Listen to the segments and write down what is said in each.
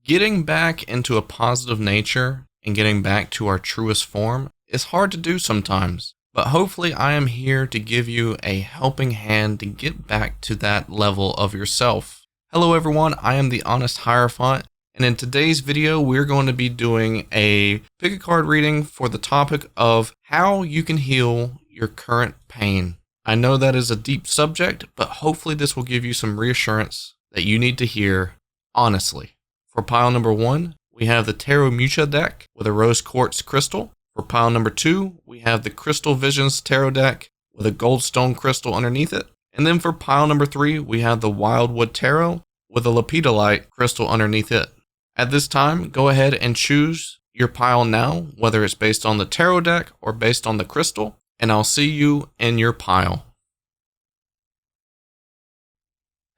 Getting back into a positive nature and getting back to our truest form is hard to do sometimes, but hopefully I am here to give you a helping hand to get back to that level of yourself. Hello everyone, I am the Honest Hierophant, and in today's video we're going to be doing a pick a card reading for the topic of how you can heal your current pain. I know that is a deep subject, but hopefully this will give you some reassurance that you need to hear honestly. For pile number 1, we have the Tarot Mucha deck with a rose quartz crystal. For pile number 2, we have the Crystal Visions Tarot deck with a Goldstone crystal underneath it. And then for pile number 3, we have the Wildwood Tarot with a Lepidolite crystal underneath it. At this time, go ahead and choose your pile now, whether it's based on the tarot deck or based on the crystal, and I'll see you in your pile.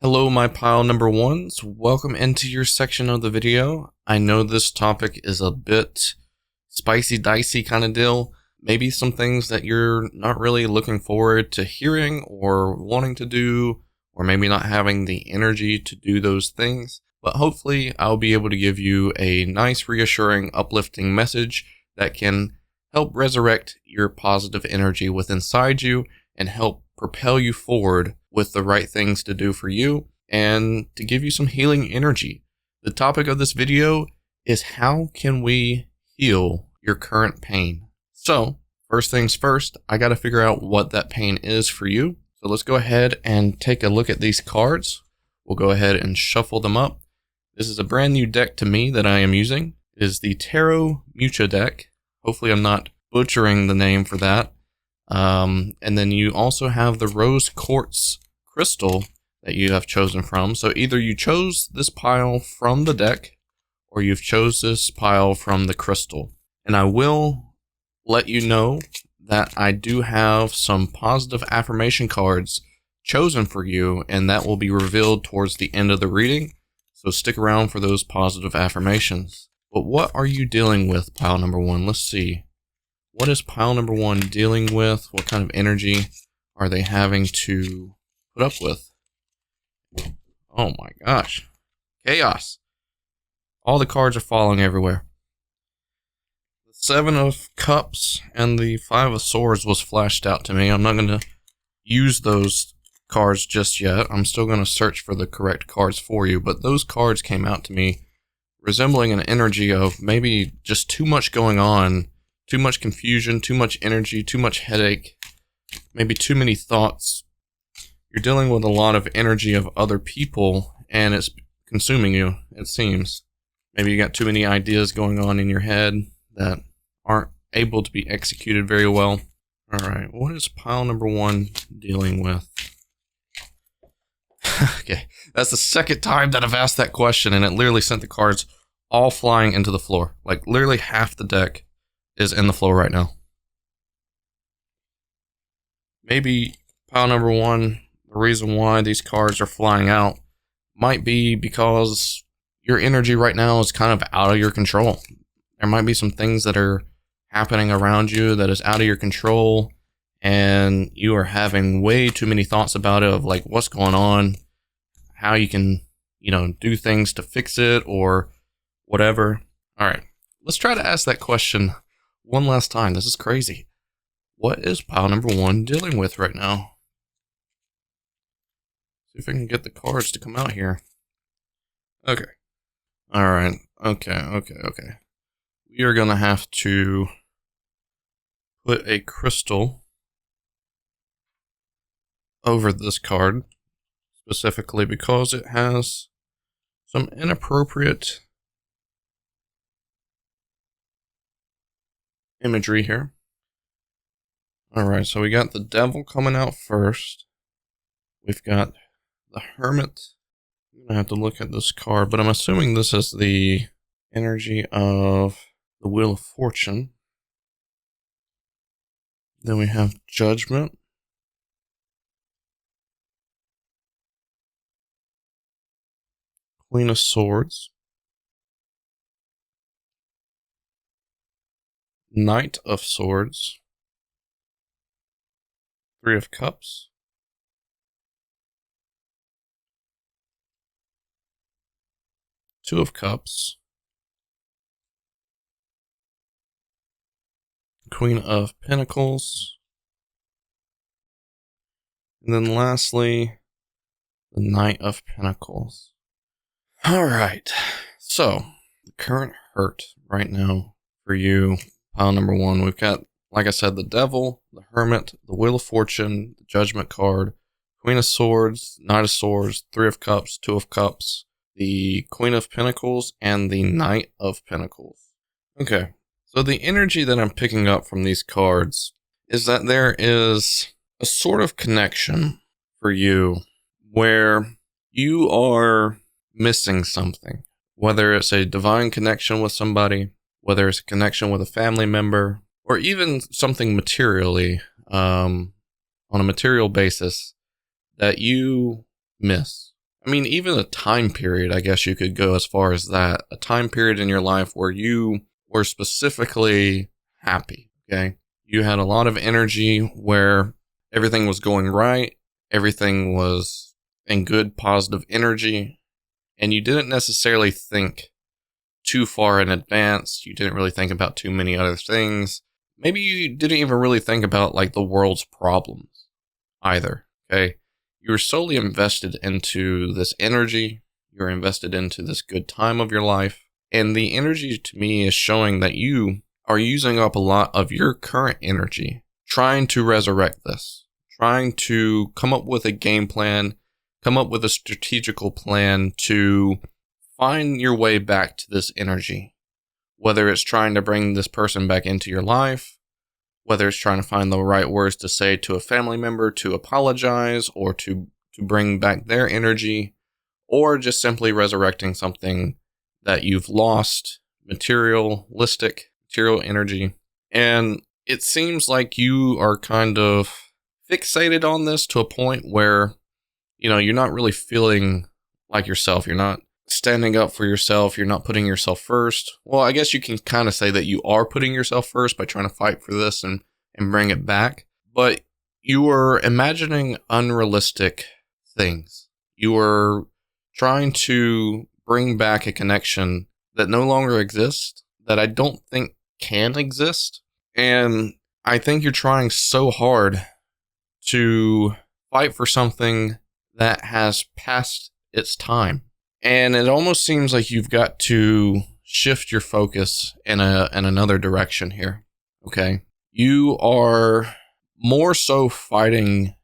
Hello my pile number 1s, welcome into your section of the video. I know this topic is a bit spicy dicey kind of deal, maybe some things that you're not really looking forward to hearing or wanting to do, or maybe not having the energy to do those things, but hopefully I'll be able to give you a nice reassuring uplifting message that can help resurrect your positive energy within inside you and help propel you forward with the right things to do for you and to give you some healing energy. The topic of this video is how can we heal your current pain? So first things first, I got to figure out what that pain is for you. So let's go ahead and take a look at these cards. We'll go ahead and shuffle them up. This is a brand new deck to me that I am using. It is the Tarot Mucha deck. Hopefully I'm not butchering the name for that. And then you also have the rose quartz crystal that you have chosen from. So either you chose this pile from the deck or you've chose this pile from the crystal. And I will let you know that I do have some positive affirmation cards chosen for you, and that will be revealed towards the end of the reading. So stick around for those positive affirmations. But what are you dealing with, pile number 1? Let's see. What is pile number 1 dealing with? What kind of energy are they having to put up with? Oh my gosh. Chaos. All the cards are falling everywhere. The 7 of Cups and the 5 of Swords was flashed out to me. I'm not going to use those cards just yet. I'm still going to search for the correct cards for you, but those cards came out to me resembling an energy of maybe just too much going on. Too much confusion, too much energy, too much headache, maybe too many thoughts. You're dealing with a lot of energy of other people, and it's consuming you, it seems. Maybe you got too many ideas going on in your head that aren't able to be executed very well. Alright, what is pile number 1 dealing with? Okay, that's the second time that I've asked that question, and it literally sent the cards all flying into the floor. Like, literally half the deck is in the floor right now. Maybe pile number 1, the reason why these cards are flying out might be because your energy right now is kind of out of your control. There might be some things that are happening around you that is out of your control, and you are having way too many thoughts about it, of like what's going on, how you can, do things to fix it or whatever. All right, let's try to ask that question one last time. This is crazy. What is pile number 1 dealing with right now? See if I can get the cards to come out here. Okay. Alright. Okay. We are going to have to put a crystal over this card, specifically because it has some inappropriate imagery here. Alright, so we got the Devil coming out first. We've got the Hermit. I'm gonna have to look at this card, but I'm assuming this is the energy of the Wheel of Fortune. Then we have Judgment. Queen of Swords. Knight of Swords, Three of Cups, Two of Cups, Queen of Pentacles. And then lastly, the Knight of Pentacles. All right. So, the current hurt right now for you, pile number one, we've got, like I said, the Devil, the Hermit, the Wheel of Fortune, the Judgment card, Queen of Swords, Knight of Swords, Three of Cups, Two of Cups, the Queen of Pentacles, and the Knight of Pentacles. Okay, so the energy that I'm picking up from these cards is that there is a sort of connection for you where you are missing something, whether it's a divine connection with somebody, whether it's a connection with a family member, or even something materially, on a material basis that you miss. I mean, even a time period, I guess you could go as far as that. A time period in your life where you were specifically happy, okay? You had a lot of energy where everything was going right, everything was in good, positive energy, and you didn't necessarily think too far in advance. You didn't really think about too many other things. Maybe you didn't even really think about like the world's problems either, okay? You were solely invested into this energy. You're invested into this good time of your life. And the energy to me is showing that you are using up a lot of your current energy, trying to resurrect this, trying to come up with a game plan, come up with a strategical plan to find your way back to this energy. Whether it's trying to bring this person back into your life, whether it's trying to find the right words to say to a family member to apologize or to bring back their energy, or just simply resurrecting something that you've lost, material energy. And it seems like you are kind of fixated on this to a point where, you're not really feeling like yourself. You're not standing up for yourself. You're not putting yourself first. Well, I guess you can kind of say that you are putting yourself first by trying to fight for this and bring it back. But you are imagining unrealistic things. You are trying to bring back a connection that no longer exists, that I don't think can exist. And I think you're trying so hard to fight for something that has passed its time. And it almost seems like you've got to shift your focus in another direction here. Okay. You are more so fighting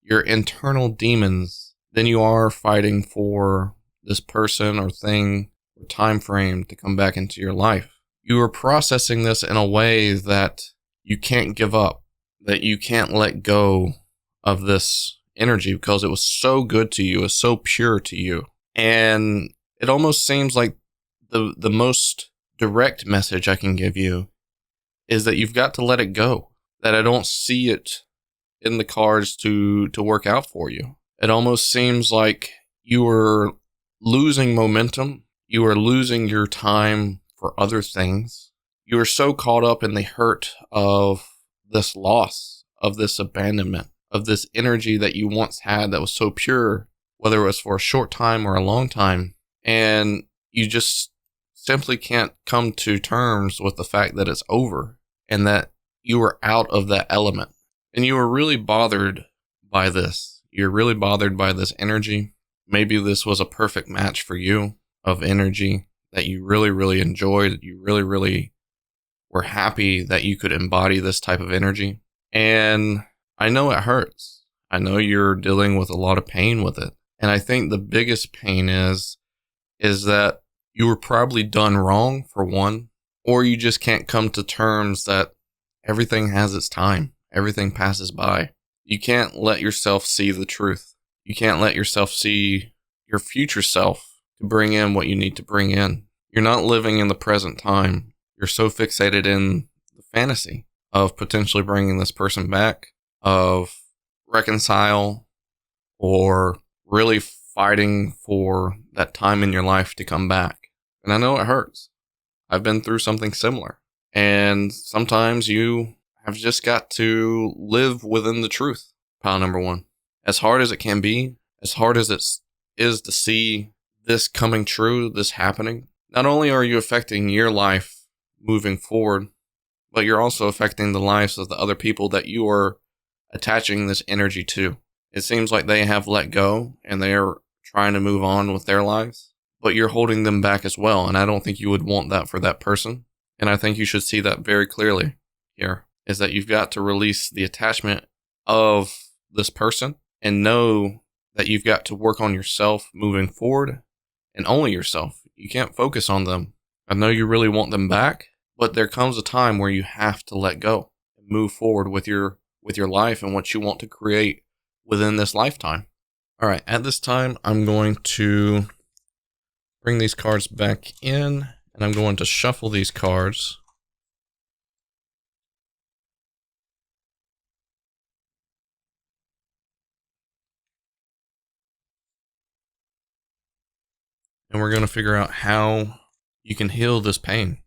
your internal demons than you are fighting for this person or thing or time frame to come back into your life. You are processing this in a way that you can't give up, that you can't let go of this energy because it was so good to you, it was so pure to you. And it almost seems like the most direct message I can give you is that you've got to let it go, that I don't see it in the cards to work out for you. It almost seems like you are losing momentum. You are losing your time for other things. You are so caught up in the hurt of this loss, of this abandonment, of this energy that you once had that was so pure, whether it was for a short time or a long time, and you just simply can't come to terms with the fact that it's over and that you are out of that element. And you are really bothered by this. You're really bothered by this energy. Maybe this was a perfect match for you of energy that you really, really enjoyed. You really, really were happy that you could embody this type of energy. And I know it hurts. I know you're dealing with a lot of pain with it. And I think the biggest pain is that you were probably done wrong, for one, or you just can't come to terms that everything has its time. Everything passes by. You can't let yourself see the truth. You can't let yourself see your future self to bring in what you need to bring in. You're not living in the present time. You're so fixated in the fantasy of potentially bringing this person back, of reconcile, or really fighting for that time in your life to come back. And I know it hurts. I've been through something similar. And sometimes you have just got to live within the truth. Pile number one. As hard as it can be, as hard as it is to see this coming true, this happening, not only are you affecting your life moving forward, but you're also affecting the lives of the other people that you are attaching this energy to. It seems like they have let go and they are trying to move on with their lives, but you're holding them back as well. And I don't think you would want that for that person. And I think you should see that very clearly here, is that you've got to release the attachment of this person and know that you've got to work on yourself moving forward, and only yourself. You can't focus on them. I know you really want them back, but there comes a time where you have to let go and move forward with your life and what you want to create within this lifetime. All right, at this time, I'm going to bring these cards back in, and I'm going to shuffle these cards. And we're going to figure out how you can heal this pain.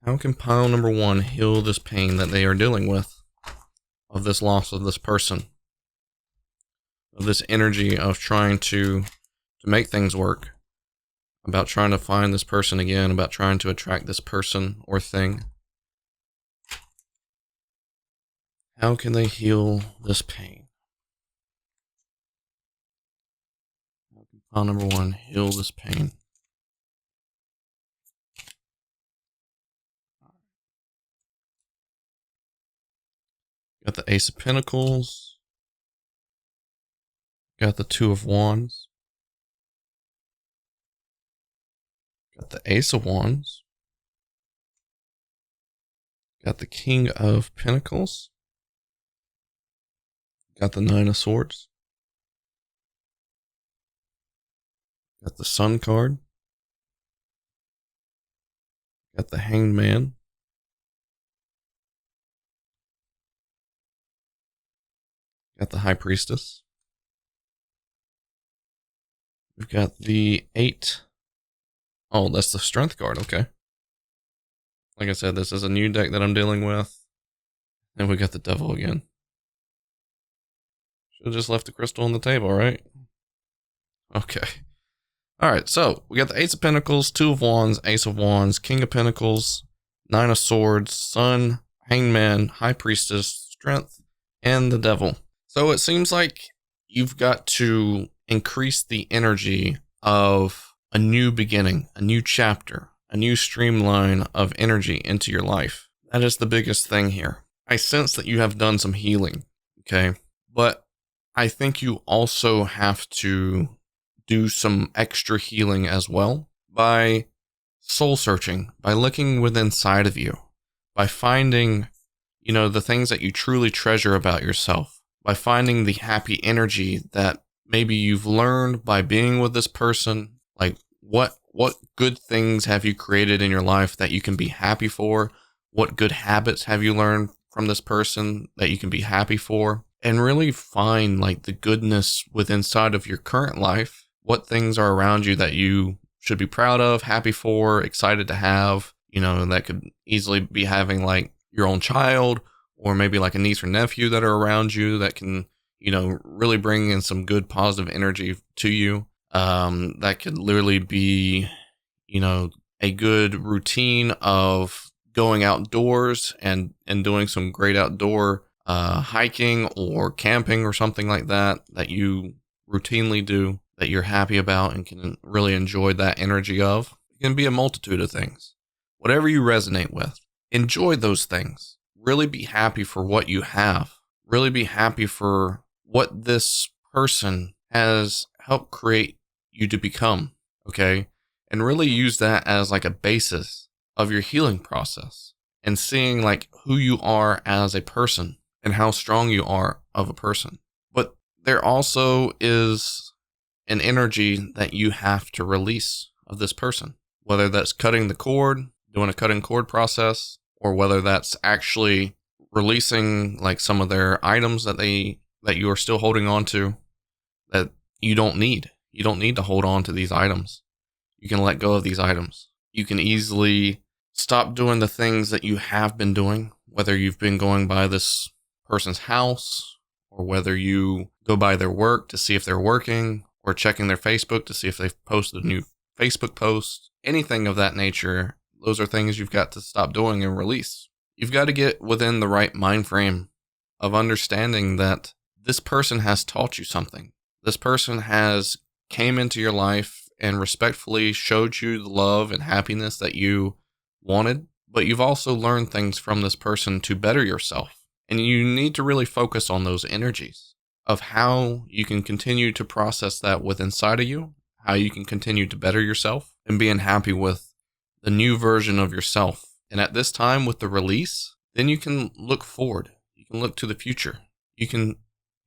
How can pile number one heal this pain that they are dealing with, of this loss of this person, of this energy of trying to make things work, about trying to find this person again, about trying to attract this person or thing? How can they heal this pain? How can pile number one heal this pain? Got the Ace of Pentacles. Got the Two of Wands. Got the Ace of Wands. Got the King of Pentacles. Got the Nine of Swords. Got the Sun card. Got the Hanged Man. Got the High Priestess. We've got the 8. Oh, that's the Strength card. Okay. Like I said, this is a new deck that I'm dealing with. And we got the Devil again. Should have just left the crystal on the table, right? Okay. Alright, so we got the Ace of Pentacles, Two of Wands, Ace of Wands, King of Pentacles, Nine of Swords, Sun, Hanged Man, High Priestess, Strength, and the Devil. So it seems like you've got to increase the energy of a new beginning, a new chapter, a new streamline of energy into your life. That is the biggest thing here. I sense that you have done some healing, okay? But I think you also have to do some extra healing as well by soul searching, by looking within inside of you, by finding, the things that you truly treasure about yourself, by finding the happy energy that maybe you've learned by being with this person. Like what good things have you created in your life that you can be happy for? What good habits have you learned from this person that you can be happy for? And really find like the goodness within inside of your current life. What things are around you that you should be proud of, happy for, excited to have, that could easily be having like your own child, or maybe like a niece or nephew that are around you that can, really bring in some good positive energy to you. That could literally be, a good routine of going outdoors and doing some great outdoor hiking or camping or something like that you routinely do, that you're happy about and can really enjoy that energy of. It can be a multitude of things. Whatever you resonate with, enjoy those things. Really be happy for what you have. Really be happy for what this person has helped create you to become, okay? And really use that as like a basis of your healing process, and seeing like who you are as a person and how strong you are of a person. But there also is an energy that you have to release of this person, whether that's cutting the cord, doing a cutting cord process, or whether that's actually releasing like some of their items that you are still holding on to that you don't need. You don't need to hold on to these items. You can let go of these items. You can easily stop doing the things that you have been doing, whether you've been going by this person's house or whether you go by their work to see if they're working, or checking their Facebook to see if they've posted a new Facebook post, anything of that nature, those are things you've got to stop doing and release. You've got to get within the right mind frame of understanding that this person has taught you something. This person has came into your life and respectfully showed you the love and happiness that you wanted, but you've also learned things from this person to better yourself. And you need to really focus on those energies of how you can continue to process that within inside of you, how you can continue to better yourself and being happy with the new version of yourself. And at this time with the release, then you can look forward. You can look to the future. You can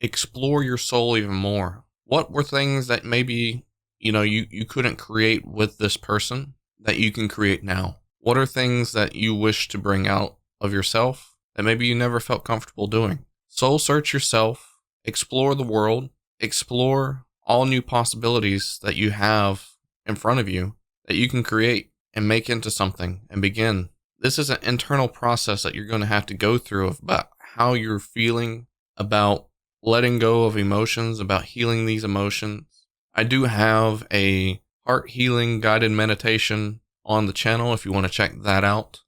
explore your soul even more. What were things that maybe, you couldn't create with this person that you can create now? What are things that you wish to bring out of yourself that maybe you never felt comfortable doing? Soul search yourself. Explore the world, explore all new possibilities that you have in front of you that you can create and make into something and begin. This is an internal process that you're going to have to go through about how you're feeling, about letting go of emotions, about healing these emotions. I do have a heart healing guided meditation on the channel if you want to check that out.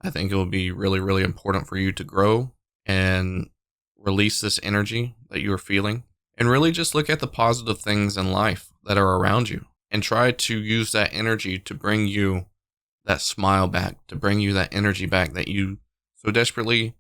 I think it will be really, really important for you to grow and release this energy that you are feeling, and really just look at the positive things in life that are around you and try to use that energy to bring you that smile back, to bring you that energy back that you so desperately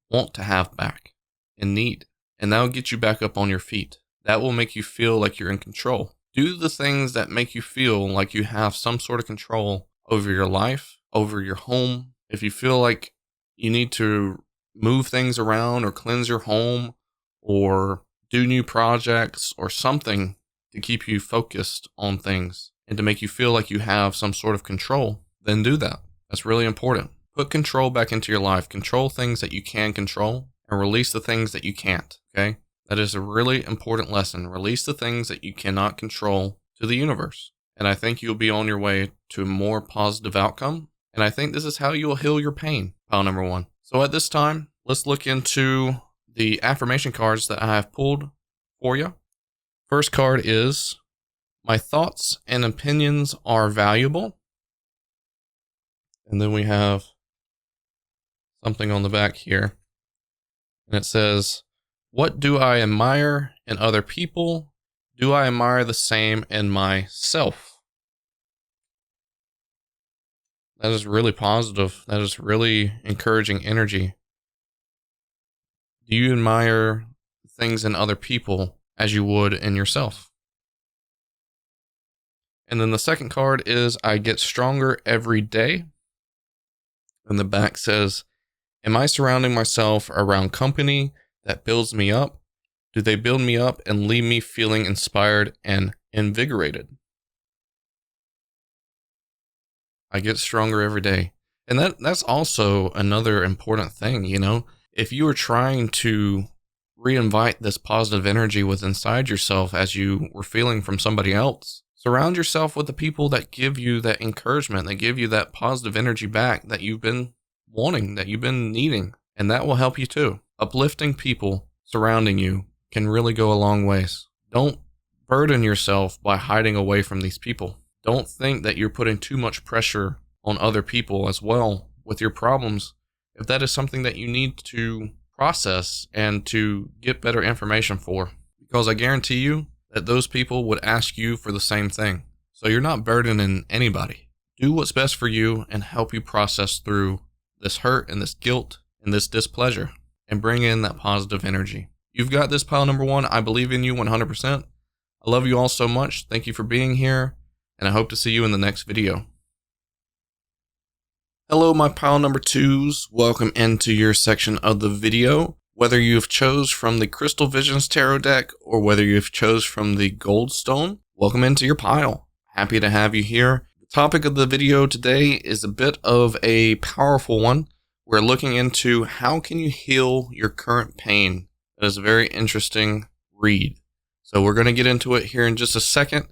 want to have back and need. And that will get you back up on your feet. That will make you feel like you're in control. Do the things that make you feel like you have some sort of control over your life, over your home. If you feel like you need to move things around or cleanse your home or do new projects or something to keep you focused on things and to make you feel like you have some sort of control, then do that. That's really important. Put control back into your life. Control things that you can control and release the things that you can't. Okay? That is a really important lesson. Release the things that you cannot control to the universe. And I think you'll be on your way to a more positive outcome. And I think this is how you will heal your pain. Pile number 1. So at this time, let's look into the affirmation cards that I have pulled for you. First card is, my thoughts and opinions are valuable. And then we have something on the back here. And it says, what do I admire in other people? Do I admire the same in myself? That is really positive. That is really encouraging energy. Do you admire things in other people as you would in yourself? And then the second card is, I get stronger every day. And the back says, am I surrounding myself around company that builds me up? Do they build me up and leave me feeling inspired and invigorated? I get stronger every day. And that's also another important thing, If you are trying to reinvite this positive energy within inside yourself as you were feeling from somebody else, surround yourself with the people that give you that encouragement, that give you that positive energy back that you've been wanting, that you've been needing. And that will help you too. Uplifting people surrounding you can really go a long ways. Don't burden yourself by hiding away from these people. Don't think that you're putting too much pressure on other people as well with your problems, if that is something that you need to process and to get better information for. Because I guarantee you that those people would ask you for the same thing. So you're not burdening anybody. Do what's best for you and help you process through this hurt and this guilt and this displeasure and bring in that positive energy. You've got this, pile number 1. I believe in you 100%. I love you all so much. Thank you for being here. And I hope to see you in the next video. Hello, my pile number 2s. Welcome into your section of the video. Whether you've chose from the Crystal Visions Tarot deck or whether you've chose from the Goldstone, welcome into your pile. Happy to have you here. The topic of the video today is a bit of a powerful one. We're looking into how can you heal your current pain. That is a very interesting read. So we're going to get into it here in just a second.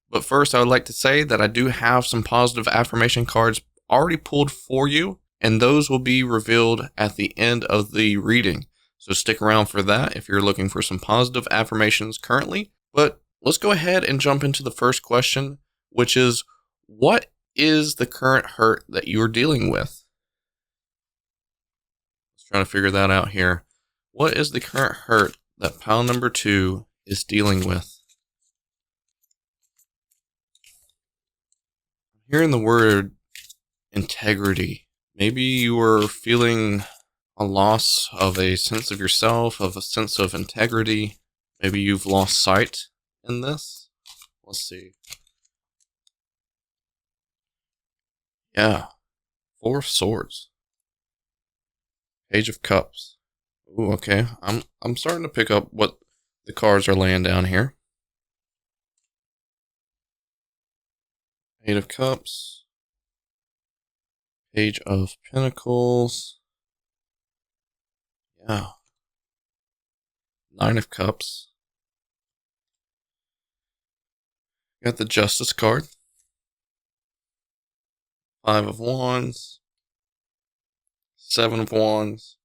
But first, I would like to say that I do have some positive affirmation cards already pulled for you, and those will be revealed at the end of the reading. So stick around for that if you're looking for some positive affirmations currently. But let's go ahead and jump into the first question, which is, what is the current hurt that you're dealing with? Let's try to figure that out here. What is the current hurt that pile number 2 is dealing with? I'm hearing the word integrity. Maybe you are feeling a loss of a sense of yourself, of a sense of integrity. Maybe you've lost sight in this. Let's see. Yeah. 4 of Swords. Page of Cups. Ooh, okay. I'm starting to pick up what the cards are laying down here. Eight of Cups. Page of Pentacles. Yeah. 9 of Cups. Got the Justice card. 5 of Wands. 7 of Wands.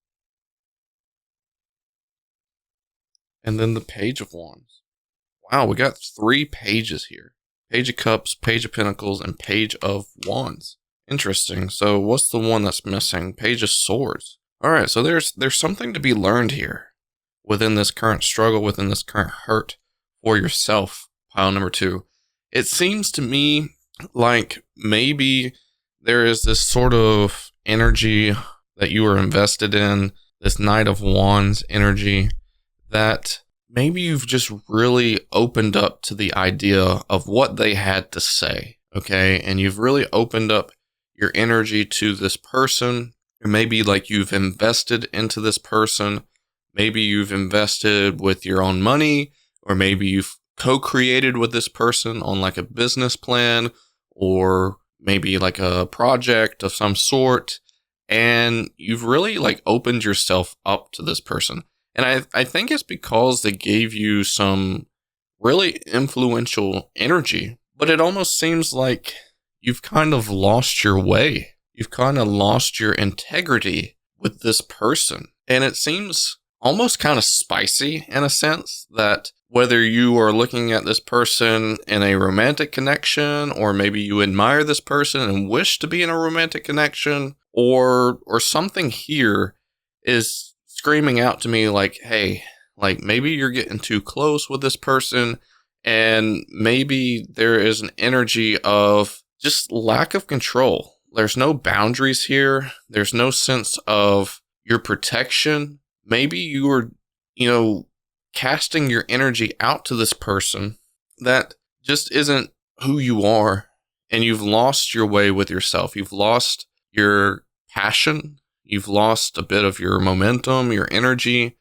And then the Page of Wands. Wow, we got 3 pages here. Page of Cups, Page of Pentacles, and Page of Wands. Interesting. So what's the one that's missing? Page of Swords. Alright, so there's something to be learned here within this current struggle, within this current hurt for yourself, pile number 2. It seems to me like maybe there is this sort of energy that you are invested in, this Knight of Wands energy, that maybe you've just really opened up to the idea of what they had to say, okay? And you've really opened up your energy to this person. Or maybe like you've invested into this person. Maybe you've invested with your own money, or maybe you've co-created with this person on like a business plan, or maybe like a project of some sort. And you've really like opened yourself up to this person. And I think it's because they gave you some really influential energy, but it almost seems like you've kind of lost your way. You've kind of lost your integrity with this person. And it seems almost kind of spicy in a sense that whether you are looking at this person in a romantic connection, or maybe you admire this person and wish to be in a romantic connection, or something here is screaming out to me like, hey, like maybe you're getting too close with this person, and maybe there is an energy of just lack of control. There's no boundaries here. There's no sense of your protection. Maybe you are, casting your energy out to this person that just isn't who you are, and you've lost your way with yourself. You've lost your passion. You've lost a bit of your momentum, your energy,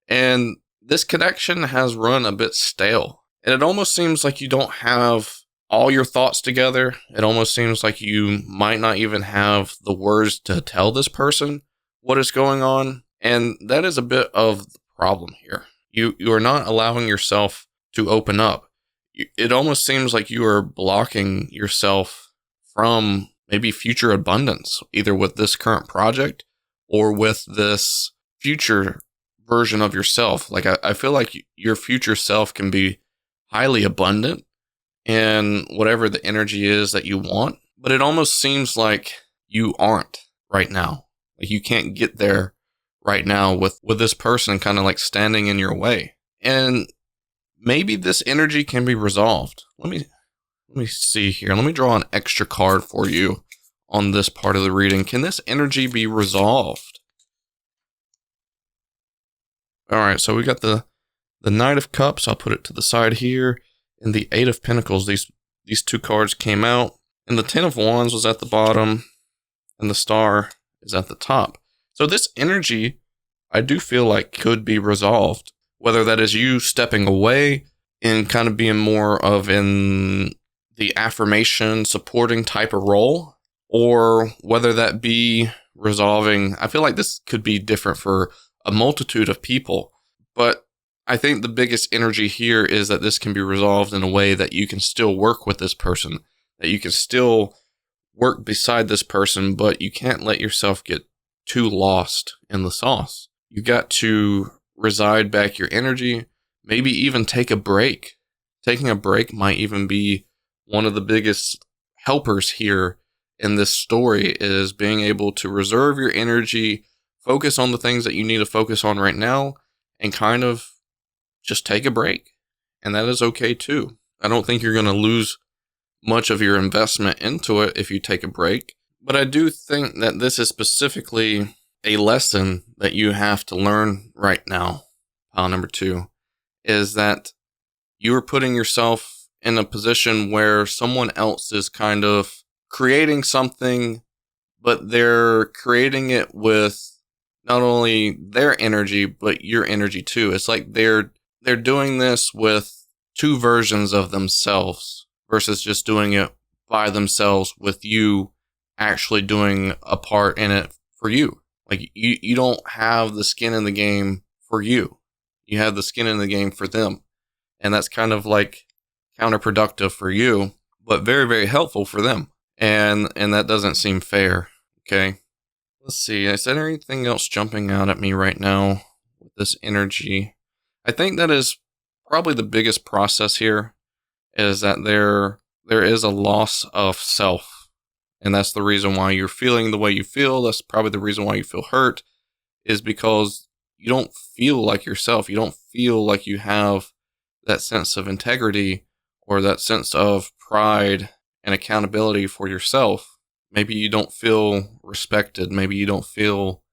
and this connection has run a bit stale. And it almost seems like you don't have all your thoughts together. It almost seems like you might not even have the words to tell this person what is going on. And that is a bit of the problem here. You are not allowing yourself to open up. It almost seems like you are blocking yourself from maybe future abundance, either with this current project or with this future version of yourself. Like I feel like your future self can be highly abundant in whatever the energy is that you want, but it almost seems like you aren't right now. Like you can't get there right now with this person kind of like standing in your way. And maybe this energy can be resolved. Let me see here. Let me draw an extra card for you on this part of the reading. Can this energy be resolved? All right, so we got the Knight of Cups. I'll put it to the side here. And the 8 of Pentacles. These 2 cards came out. And the 10 of Wands was at the bottom. And the Star is at the top. So this energy, I do feel like could be resolved. Whether that is you stepping away and kind of being more of in the affirmation supporting type of role, or whether that be resolving. I feel like this could be different for a multitude of people, but I think the biggest energy here is that this can be resolved in a way that you can still work with this person, that you can still work beside this person, but you can't let yourself get too lost in the sauce. You got to reside back your energy, maybe even take a break. Taking a break might even be one of the biggest helpers here in this story, is being able to reserve your energy, focus on the things that you need to focus on right now, and kind of just take a break. And that is okay too. I don't think you're going to lose much of your investment into it if you take a break. But I do think that this is specifically a lesson that you have to learn right now. Pile number 2 is that you are putting yourself in a position where someone else is kind of creating something, but they're creating it with not only their energy, but your energy too. It's like they're doing this with 2 versions of themselves versus just doing it by themselves, with you actually doing a part in it for you. Like you don't have the skin in the game for you. You have the skin in the game for them. And that's kind of like counterproductive for you, but very, very helpful for them. And that doesn't seem fair. Okay. Let's see. Is there anything else jumping out at me right now with this energy? I think that is probably the biggest process here, is that there is a loss of self. And that's the reason why you're feeling the way you feel. That's probably the reason why you feel hurt, is because you don't feel like yourself. You don't feel like you have that sense of integrity or that sense of pride and accountability for yourself. Maybe you don't feel respected. Maybe you don't feel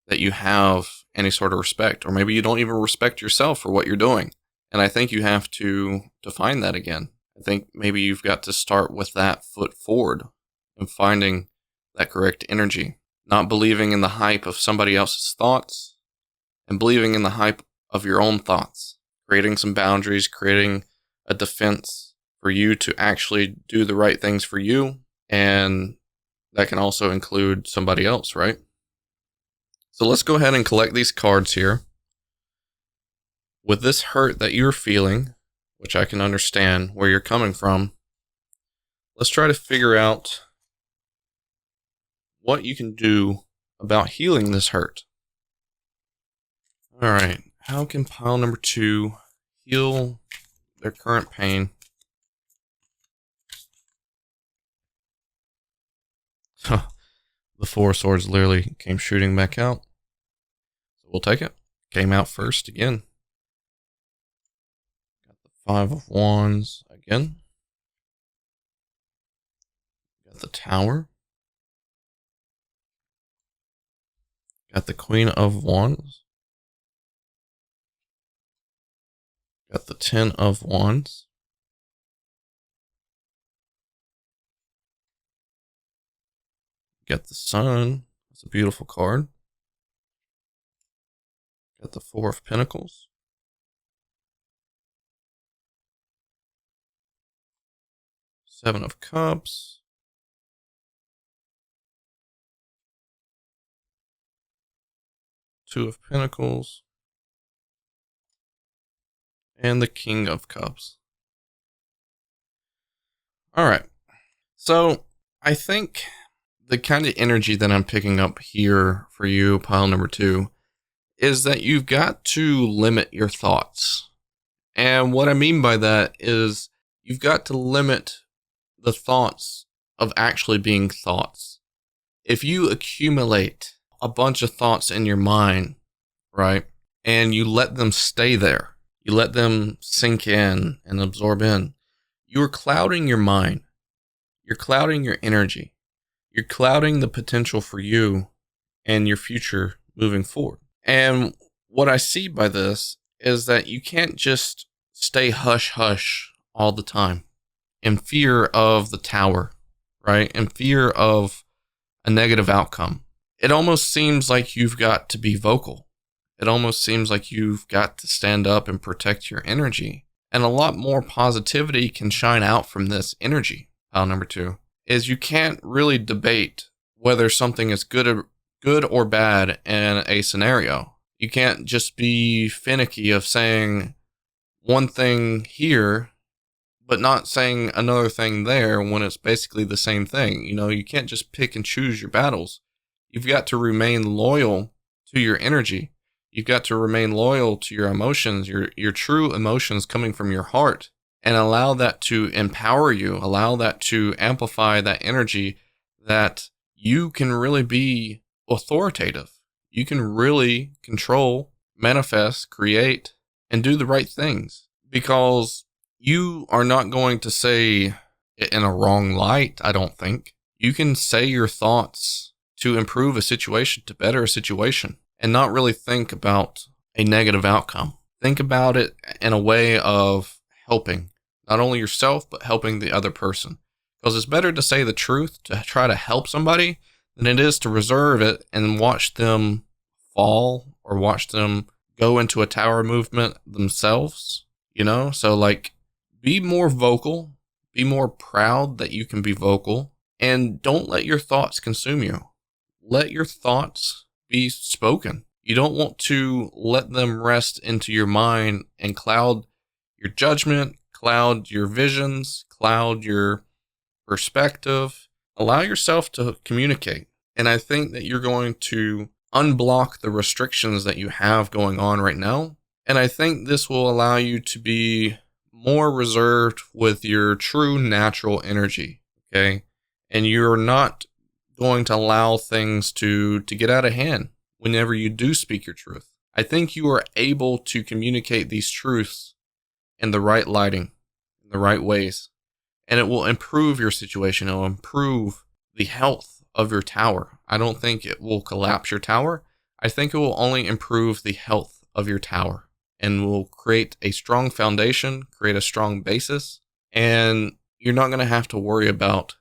that you have any sort of respect, or maybe you don't even respect yourself for what you're doing. And I think you have to find that again. I think maybe you've got to start with that foot forward and finding that correct energy, not believing in the hype of somebody else's thoughts and believing in the hype of your own thoughts, creating some boundaries, creating a defense for you to actually do the right things for you. And that can also include somebody else, right? So let's go ahead and collect these cards here. With this hurt that you're feeling, which I can understand where you're coming from, let's try to figure out what you can do about healing this hurt. All right. How can pile number 2 heal their current pain? The 4 of Swords literally came shooting back out. So we'll take it. Came out first again. Got the 5 of Wands again. Got the Tower. Got the Queen of Wands. Got the 10 of Wands. Got the Sun. That's a beautiful card. Got the 4 of Pentacles. Seven of Cups. Two of Pentacles. And the King of Cups. All right. So I think the kind of energy that I'm picking up here for you, pile number 2, is that you've got to limit your thoughts. And what I mean by that is you've got to limit the thoughts of actually being thoughts. If you accumulate a bunch of thoughts in your mind, right, and you let them stay there, you let them sink in and absorb in, you're clouding your mind. You're clouding your energy. You're clouding the potential for you and your future moving forward. And what I see by this is that you can't just stay hush-hush all the time in fear of the Tower, right? In fear of a negative outcome. It almost seems like you've got to be vocal. It almost seems like you've got to stand up and protect your energy. And a lot more positivity can shine out from this energy. Pile number 2 is you can't really debate whether something is good or bad in a scenario. You can't just be finicky of saying one thing here, but not saying another thing there when it's basically the same thing. You know, you can't just pick and choose your battles. You've got to remain loyal to your energy. You've got to remain loyal to your emotions, your true emotions coming from your heart, and allow that to empower you, allow that to amplify that energy that you can really be authoritative. You can really control, manifest, create, and do the right things, because you are not going to say it in a wrong light, I don't think. You can say your thoughts to improve a situation, to better a situation, and not really think about a negative outcome. Think about it in a way of helping, not only yourself, but helping the other person. Because it's better to say the truth to try to help somebody than it is to reserve it and watch them fall or watch them go into a tower movement themselves, So be more vocal, be more proud that you can be vocal, and don't let your thoughts consume you. Let your thoughts be spoken. You don't want to let them rest into your mind and cloud your judgment, cloud your visions, cloud your perspective. Allow yourself to communicate. And I think that you're going to unblock the restrictions that you have going on right now. And I think this will allow you to be more reserved with your true natural energy. Okay. And you're not going to allow things to get out of hand whenever you do speak your truth. I think you are able to communicate these truths in the right lighting, in the right ways, and it will improve your situation. It will improve the health of your tower. I don't think it will collapse your tower. I think it will only improve the health of your tower and will create a strong foundation, create a strong basis, and you're not going to have to worry about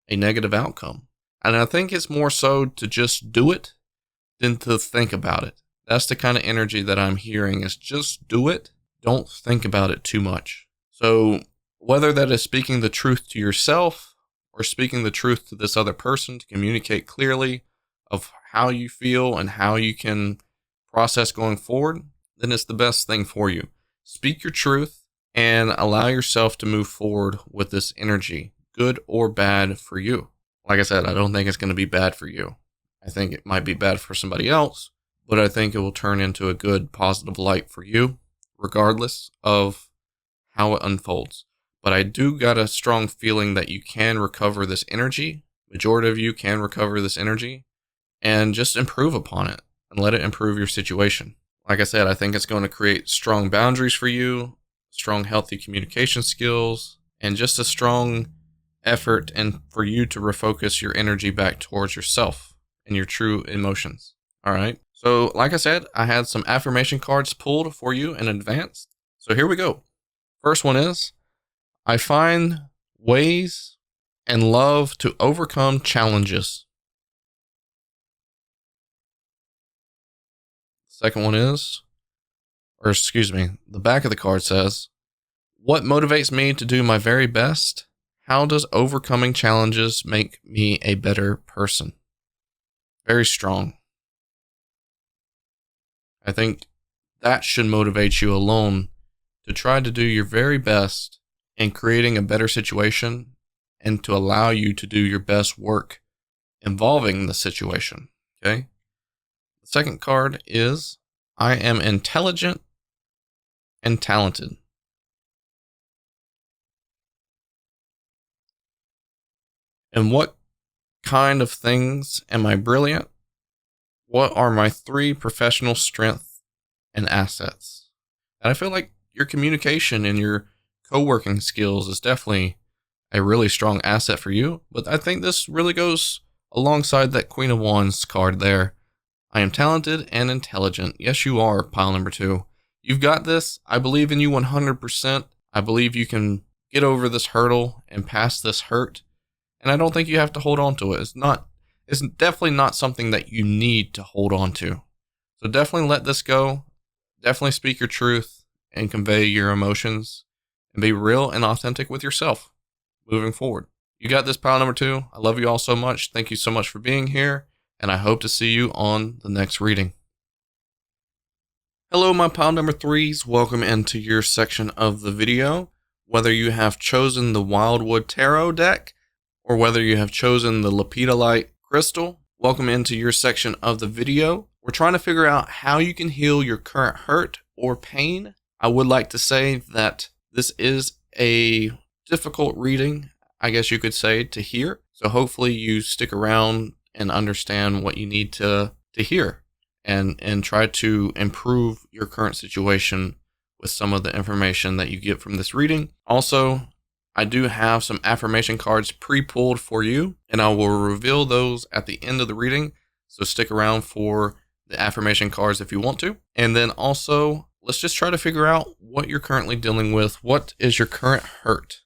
a negative outcome. And I think it's more so to just do it than to think about it. That's the kind of energy that I'm hearing, is just do it. Don't think about it too much. So whether that is speaking the truth to yourself or speaking the truth to this other person to communicate clearly of how you feel and how you can process going forward, then it's the best thing for you. Speak your truth and allow yourself to move forward with this energy, good or bad for you. Like I said, I don't think it's going to be bad for you. I think it might be bad for somebody else, but I think it will turn into a good, positive light for you, regardless of how it unfolds. But I do got a strong feeling that you can recover this energy. Majority of you can recover this energy and just improve upon it and let it improve your situation. Like I said, I think it's going to create strong boundaries for you, strong, healthy communication skills, and just a strong effort and for you to refocus your energy back towards yourself and your true emotions. All right. So like I said, I had some affirmation cards pulled for you in advance. So here we go. First one is, I find ways and love to overcome challenges. Second one is, the back of the card says, what motivates me to do my very best? How does overcoming challenges make me a better person? Very strong. I think that should motivate you alone to try to do your very best in creating a better situation and to allow you to do your best work involving the situation. Okay. The second card is, I am intelligent and talented. And what kind of things am I brilliant? What are my 3 professional strengths and assets? And I feel like your communication and your co-working skills is definitely a really strong asset for you. But I think this really goes alongside that Queen of Wands card there. I am talented and intelligent. Yes, you are, pile number 2. You've got this. I believe in you 100%. I believe you can get over this hurdle and pass this hurt. And I don't think you have to hold on to it. It's definitely not something that you need to hold on to. So definitely let this go. Definitely speak your truth and convey your emotions and be real and authentic with yourself moving forward. You got this, pile number 2. I love you all so much. Thank you so much for being here, and I hope to see you on the next reading. Hello, my pile number 3s. Welcome into your section of the video. Whether you have chosen the Wildwood Tarot deck or whether you have chosen the Lepidolite crystal, welcome into your section of the video. We're trying to figure out how you can heal your current hurt or pain. I would like to say that this is a difficult reading, I guess you could say, to hear. So hopefully you stick around and understand what you need to hear and try to improve your current situation with some of the information that you get from this reading. Also, I do have some affirmation cards pre-pulled for you, and I will reveal those at the end of the reading. So stick around for the affirmation cards if you want to. And then also, let's just try to figure out what you're currently dealing with. What is your current hurt?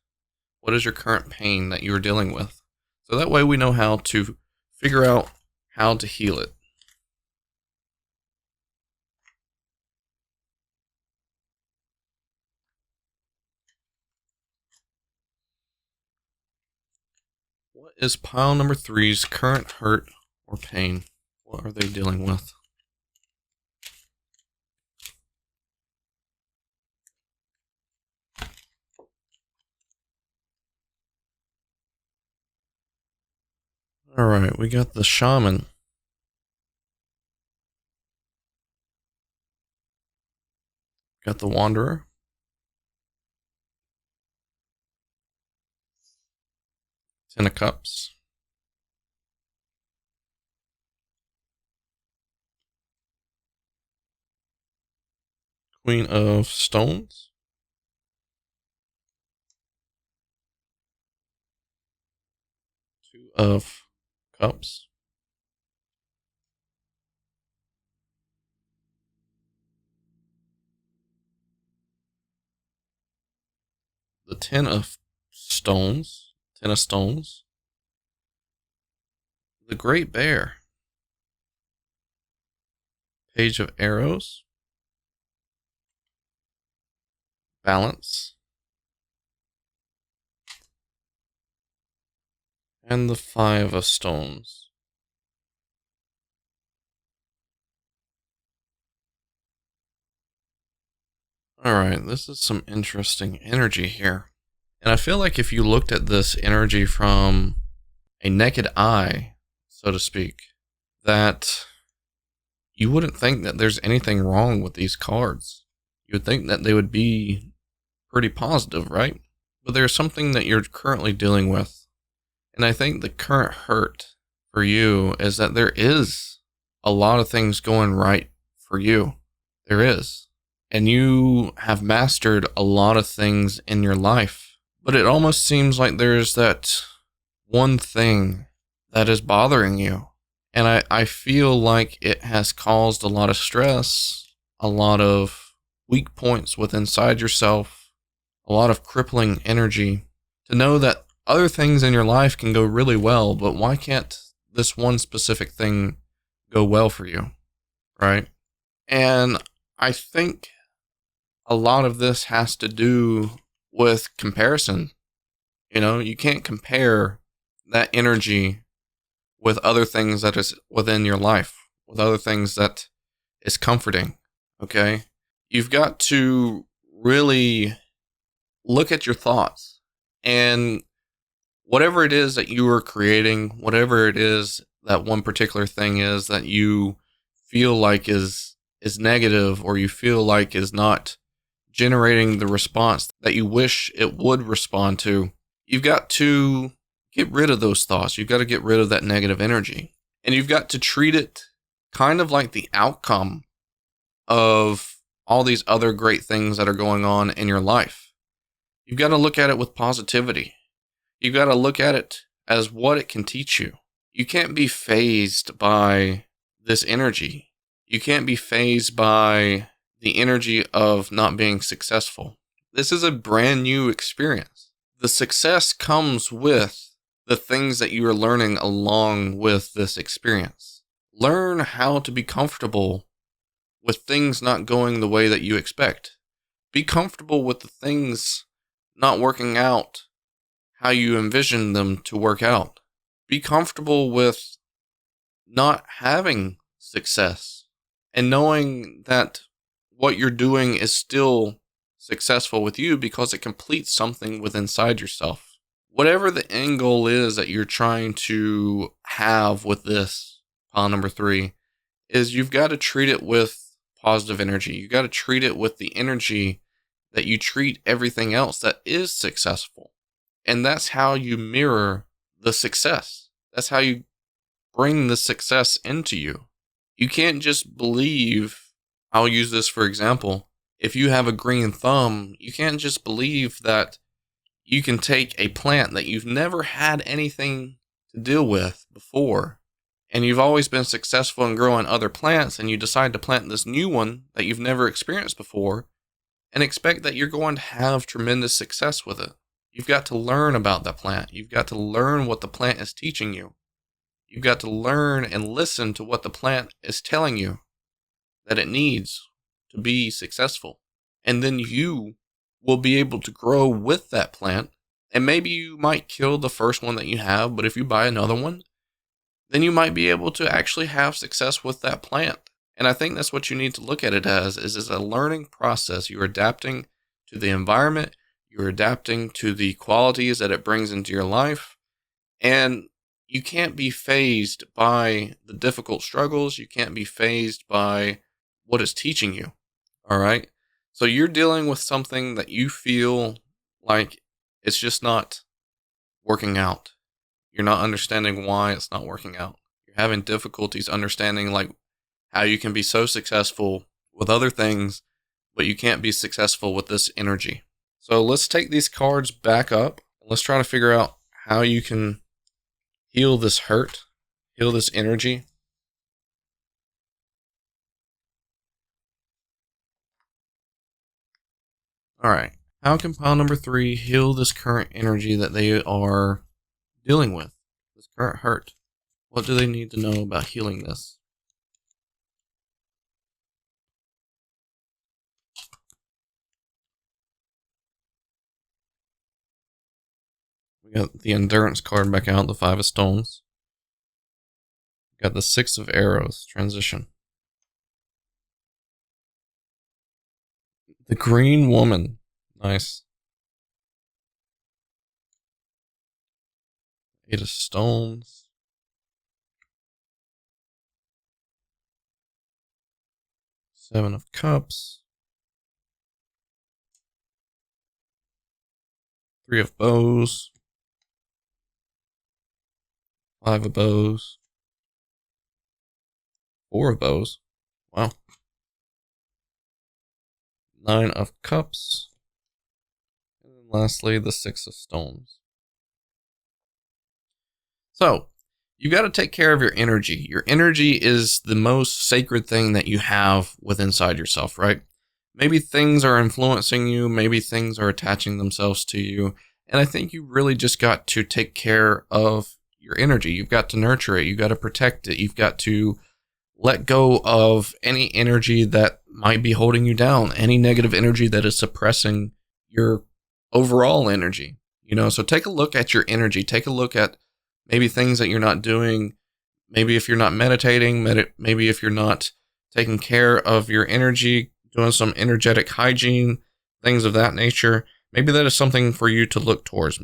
What is your current pain that you're dealing with? So that way we know how to figure out how to heal it. What is pile number 3's current hurt or pain? What are they dealing with? All right, we got the shaman. Got the wanderer. Ten of cups. Queen of stones. Two of cups. The ten of stones. Ten of stones. The great bear. Page of arrows. Balance. And the five of stones. Alright, this is some interesting energy here. And I feel like if you looked at this energy from a naked eye, so to speak, that you wouldn't think that there's anything wrong with these cards. You would think that they would be pretty positive, right? But there's something that you're currently dealing with. And I think the current hurt for you is that there is a lot of things going right for you. There is. And you have mastered a lot of things in your life. But it almost seems like there's that one thing that is bothering you. And I feel like it has caused a lot of stress, a lot of weak points within inside yourself, a lot of crippling energy. To know that other things in your life can go really well, but why can't this one specific thing go well for you, right? And I think a lot of this has to do with comparison. You know, you can't compare that energy with other things that is within your life, with other things that is comforting, okay? You've got to really look at your thoughts, and whatever it is that you are creating, whatever it is that one particular thing is that you feel like is negative, or you feel like is not generating the response that you wish it would respond to, you've got to get rid of those thoughts. You've got to get rid of that negative energy. And you've got to treat it kind of like the outcome of all these other great things that are going on in your life. You've got to look at it with positivity. You've got to look at it as what it can teach you. You can't be fazed by this energy. You can't be fazed by the energy of not being successful. This is a brand new experience. The success comes with the things that you are learning along with this experience. Learn how to be comfortable with things not going the way that you expect. Be comfortable with the things not working out how you envision them to work out. Be comfortable with not having success and knowing that what you're doing is still successful with you because it completes something within inside yourself. Whatever the end goal is that you're trying to have with this pile number 3, is you've got to treat it with positive energy. You got to treat it with the energy that you treat everything else that is successful. And that's how you mirror the success. That's how you bring the success into you. You can't just believe, I'll use this for example, if you have a green thumb, you can't just believe that you can take a plant that you've never had anything to deal with before, and you've always been successful in growing other plants, and you decide to plant this new one that you've never experienced before, and expect that you're going to have tremendous success with it. You've got to learn about the plant. You've got to learn what the plant is teaching you. You've got to learn and listen to what the plant is telling you that it needs to be successful. And then you will be able to grow with that plant. And maybe you might kill the first one that you have, but if you buy another one, then you might be able to actually have success with that plant. And I think that's what you need to look at it as a learning process. You're adapting to the environment. You're adapting to the qualities that it brings into your life. And you can't be fazed by the difficult struggles. You can't be fazed by what it's teaching you. All right. So you're dealing with something that you feel like it's just not working out. You're not understanding why it's not working out. You're having difficulties understanding like how you can be so successful with other things, but you can't be successful with this energy. So let's take these cards back up. Let's try to figure out how you can heal this hurt, heal this energy. All right. How can pile number 3 heal this current energy that they are dealing with? This current hurt. What do they need to know about healing this? We got the endurance card back out, the 5 of stones. We got the 6 of arrows, transition. The green woman. Nice. 8 of stones. 7 of cups. 3 of bows. 5 of bows. 4 of bows. Wow. 9 of cups. And then lastly, the 6 of stones. So, you've got to take care of your energy. Your energy is the most sacred thing that you have within inside yourself, right? Maybe things are influencing you. Maybe things are attaching themselves to you. And I think you really just got to take care of your energy. You've got to nurture it. You've got to protect it. You've got to let go of any energy that might be holding you down, any negative energy that is suppressing your overall energy. So take a look at your energy. Take a look at maybe things that you're not doing. Maybe if you're not meditating, maybe if you're not taking care of your energy, doing some energetic hygiene, things of that nature. Maybe that is something for you to look towards,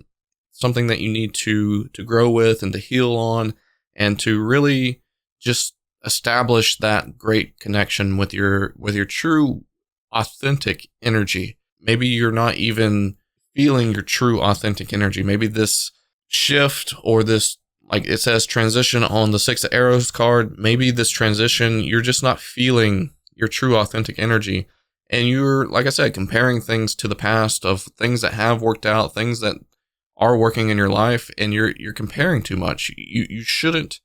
something that you need to grow with and to heal on, and to really just establish that great connection with your true authentic energy. Maybe you're not even feeling your true authentic energy. Maybe this shift, or this, like it says transition on the 6 of arrows card, maybe this transition, you're just not feeling your true authentic energy. And you're, like I said, comparing things to the past of things that have worked out, things that are working in your life, and you're comparing too much. You shouldn't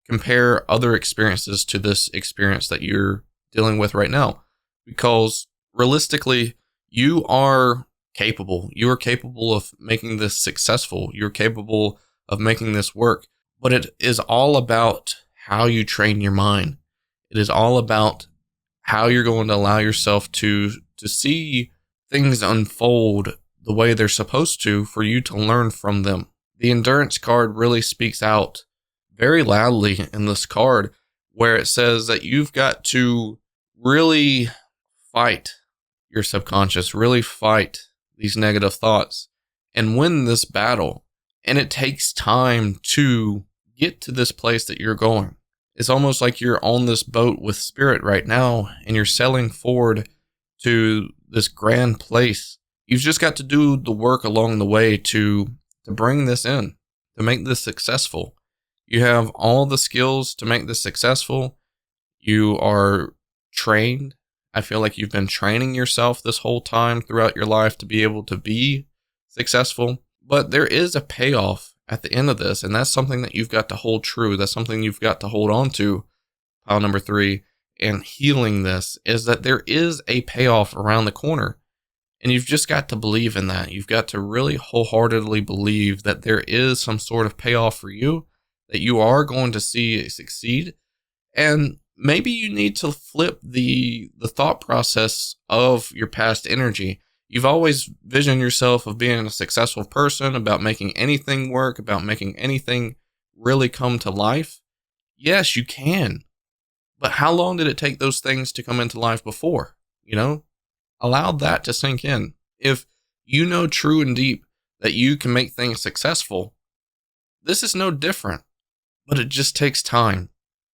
compare other experiences to this experience that you're dealing with right now, because realistically, you are capable. You are capable of making this successful. You're capable of making this work. But it is all about how you train your mind. It is all about how you're going to allow yourself to see things unfold the way they're supposed to, for you to learn from them. The endurance card really speaks out very loudly in this card, where it says that you've got to really fight your subconscious, really fight these negative thoughts and win this battle. And it takes time to get to this place that you're going. It's almost like you're on this boat with spirit right now and you're sailing forward to this grand place. You've just got to do the work along the way to bring this in, to make this successful. You have all the skills to make this successful. You are trained. I feel like you've been training yourself this whole time throughout your life to be able to be successful. But there is a payoff at the end of this, and that's something that you've got to hold true. That's something you've got to hold on to, pile number 3. And healing this is that there is a payoff around the corner. And you've just got to believe in that. You've got to really wholeheartedly believe that there is some sort of payoff for you, that you are going to see succeed. And maybe you need to flip the thought process of your past energy. You've always visioned yourself of being a successful person, about making anything work, about making anything really come to life. Yes, you can. But how long did it take those things to come into life before? Allow that to sink in. If you know true and deep that you can make things successful, this is no different, but it just takes time.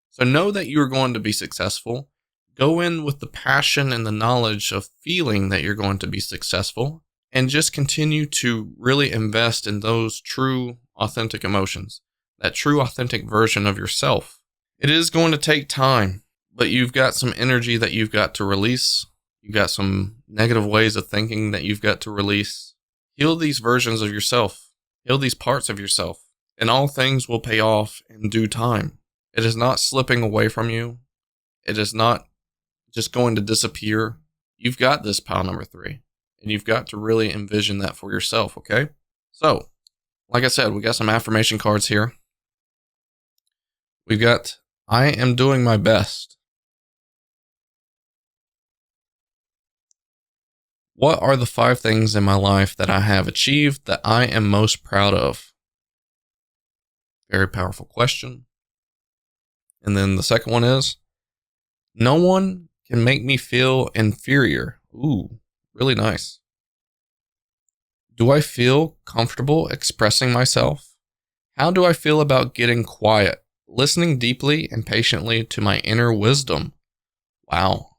So know that you are going to be successful. Go in with the passion and the knowledge of feeling that you're going to be successful, and just continue to really invest in those true, authentic emotions, that true, authentic version of yourself. It is going to take time, but you've got some energy that you've got to release. You've got some negative ways of thinking that you've got to release. Heal these versions of yourself. Heal these parts of yourself. And all things will pay off in due time. It is not slipping away from you. It is not just going to disappear. You've got this, pile number 3. And you've got to really envision that for yourself, okay? So, like I said, we got some affirmation cards here. We've got, I am doing my best. What are the 5 things in my life that I have achieved that I am most proud of? Very powerful question. And then the second one is, no one can make me feel inferior. Ooh, really nice. Do I feel comfortable expressing myself? How do I feel about getting quiet, listening deeply and patiently to my inner wisdom? Wow.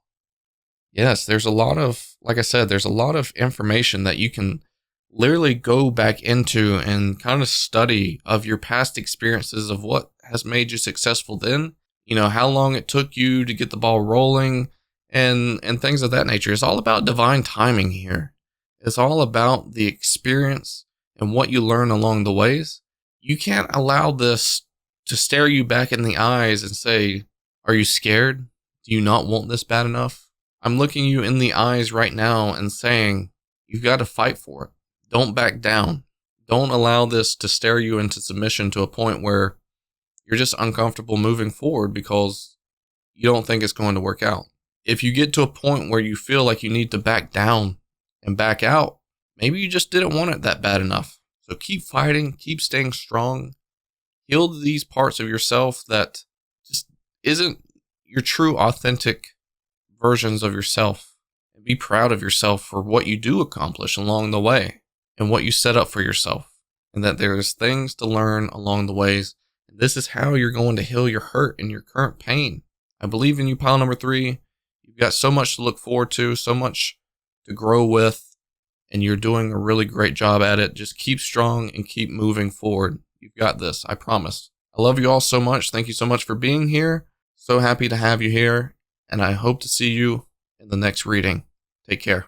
Yes, there's a lot of, like I said, there's a lot of information that you can literally go back into and kind of study of your past experiences of what has made you successful then, how long it took you to get the ball rolling and things of that nature. It's all about divine timing here. It's all about the experience and what you learn along the ways. You can't allow this to stare you back in the eyes and say, are you scared? Do you not want this bad enough? I'm looking you in the eyes right now and saying, you've got to fight for it. Don't back down. Don't allow this to stare you into submission to a point where you're just uncomfortable moving forward because you don't think it's going to work out. If you get to a point where you feel like you need to back down and back out, maybe you just didn't want it that bad enough. So keep fighting, keep staying strong. Heal these parts of yourself that just isn't your true, authentic versions of yourself, and be proud of yourself for what you do accomplish along the way and what you set up for yourself, and that there's things to learn along the ways. And this is how you're going to heal your hurt and your current pain. I believe in you, pile number 3. You've got so much to look forward to, so much to grow with, and you're doing a really great job at it. Just keep strong and keep moving forward. You've got this, I promise. I love you all so much. Thank you so much for being here. So happy to have you here. And I hope to see you in the next reading. Take care.